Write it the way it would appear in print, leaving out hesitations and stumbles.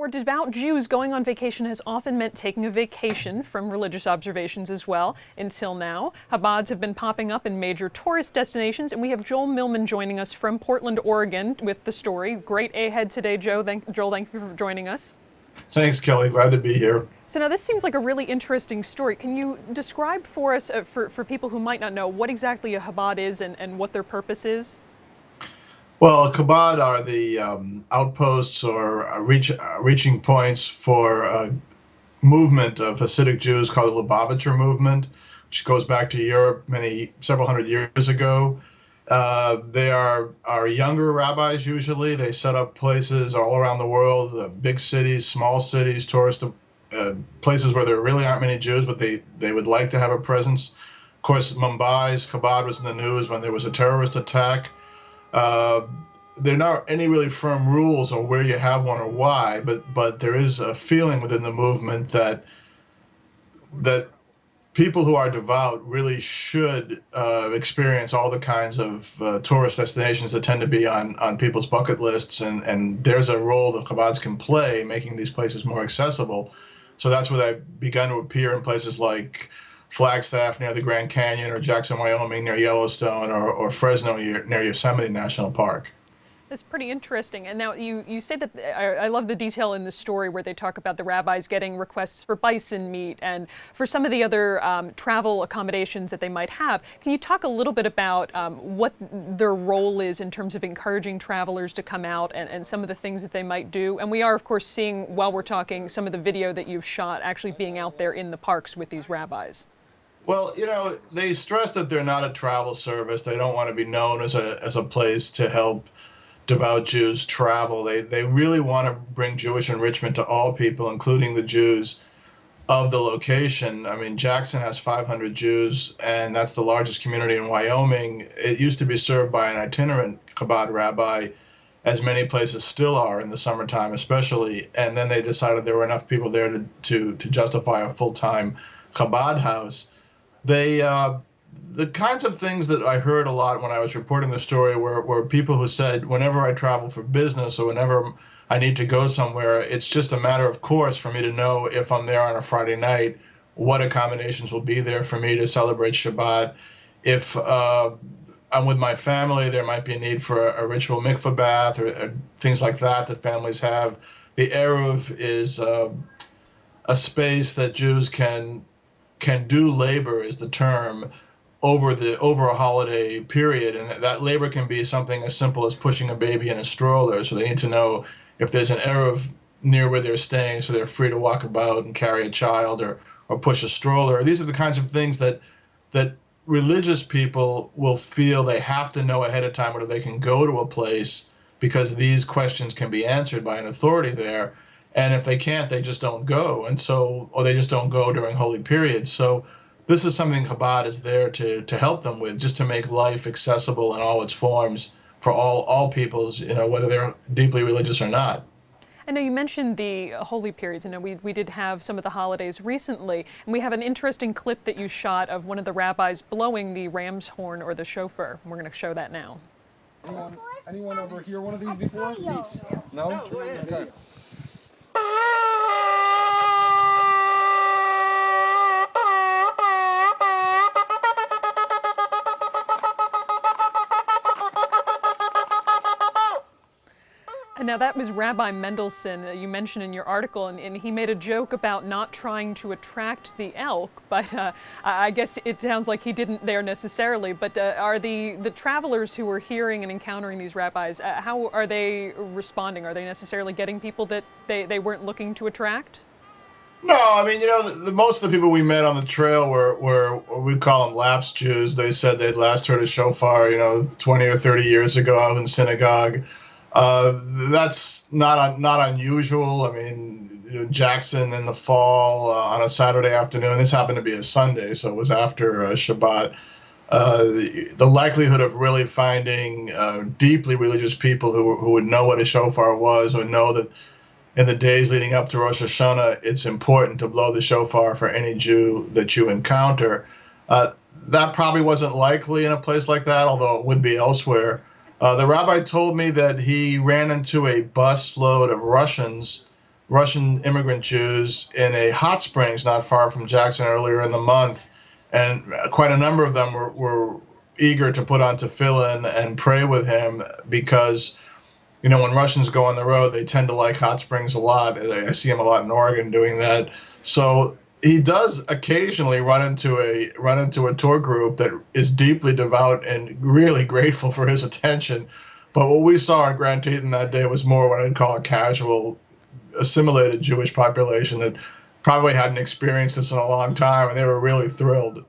For devout Jews, going on vacation has often meant taking a vacation from religious observations as well. Until now, Chabads have been popping up in major tourist destinations, and we have Joel Millman joining us from Portland, Oregon with the story. Great ahead today, Joel. Thank you for joining us. Thanks, Kelly. Glad to be here. So now this seems like a really interesting story. Can you describe for us, for people who might not know, what exactly a Chabad is and what their purpose is? Well, Chabad are the outposts or reaching points for a movement of Hasidic Jews called the Lubavitcher movement, which goes back to Europe several hundred years ago. They are younger rabbis usually. They set up places all around the world, big cities, small cities, tourist places where there really aren't many Jews, but they would like to have a presence. Of course, Mumbai's Chabad was in the news when there was a terrorist attack. There are not any really firm rules on where you have one or why, but there is a feeling within the movement that people who are devout really should experience all the kinds of tourist destinations that tend to be on people's bucket lists, and there's a role that Chabads can play making these places more accessible. So that's where they've begun to appear in places like Flagstaff near the Grand Canyon, or Jackson, Wyoming near Yellowstone, or Fresno near Yosemite National Park. That's pretty interesting. And now you say that, I love the detail in the story where they talk about the rabbis getting requests for bison meat and for some of the other travel accommodations that they might have. Can you talk a little bit about what their role is in terms of encouraging travelers to come out and some of the things that they might do? And we are, of course, seeing, while we're talking, some of the video that you've shot actually being out there in the parks with these rabbis. Well, they stress that they're not a travel service. They don't want to be known as a place to help devout Jews travel. They really want to bring Jewish enrichment to all people, including the Jews of the location. I mean, Jackson has 500 Jews, and that's the largest community in Wyoming. It used to be served by an itinerant Chabad rabbi, as many places still are in the summertime especially, and then they decided there were enough people there to justify a full-time Chabad house. The kinds of things that I heard a lot when I was reporting the story were people who said, whenever I travel for business or whenever I need to go somewhere, it's just a matter of course for me to know if I'm there on a Friday night, what accommodations will be there for me to celebrate Shabbat. If I'm with my family, there might be a need for a ritual mikveh bath or things like that families have. The Eruv is a space that Jews can do labor, is the term, over a holiday period, and that labor can be something as simple as pushing a baby in a stroller. So they need to know if there's an Eruv near where they're staying, so they're free to walk about and carry a child or push a stroller. These are the kinds of things that religious people will feel they have to know ahead of time whether they can go to a place, because these questions can be answered by an authority there. And if they can't, they just don't go. Or they just don't go during holy periods. So this is something Chabad is there to help them with, just to make life accessible in all its forms for all peoples, whether they're deeply religious or not. I know you mentioned the holy periods. We did have some of the holidays recently, and we have an interesting clip that you shot of one of the rabbis blowing the ram's horn or the shofar. We're going to show that now. Anyone ever hear one of these before? No? Okay. Now that was Rabbi Mendelsohn that you mentioned in your article, and he made a joke about not trying to attract the elk, but I guess it sounds like he didn't there necessarily. But are the travelers who are hearing and encountering these rabbis, how are they responding? Are they necessarily getting people that they weren't looking to attract? No, I mean, most of the people we met on the trail were we'd call them lapsed Jews. They said they'd last heard a shofar, 20 or 30 years ago out in synagogue. That's not unusual. I mean, Jackson in the fall on a Saturday afternoon. This happened to be a Sunday, so it was after Shabbat. The likelihood of really finding deeply religious people who would know what a shofar was, or know that in the days leading up to Rosh Hashanah, it's important to blow the shofar for any Jew that you encounter. That probably wasn't likely in a place like that, although it would be elsewhere. The rabbi told me that he ran into a busload of Russians Russian immigrant Jews in a hot springs not far from Jackson earlier in the month, and quite a number of them were eager to put on tefillin and pray with him because, when Russians go on the road, they tend to like hot springs a lot. I see him a lot in Oregon doing that. So he does occasionally run into a tour group that is deeply devout and really grateful for his attention. But what we saw in Grand Teton that day was more what I'd call a casual, assimilated Jewish population that probably hadn't experienced this in a long time, and they were really thrilled.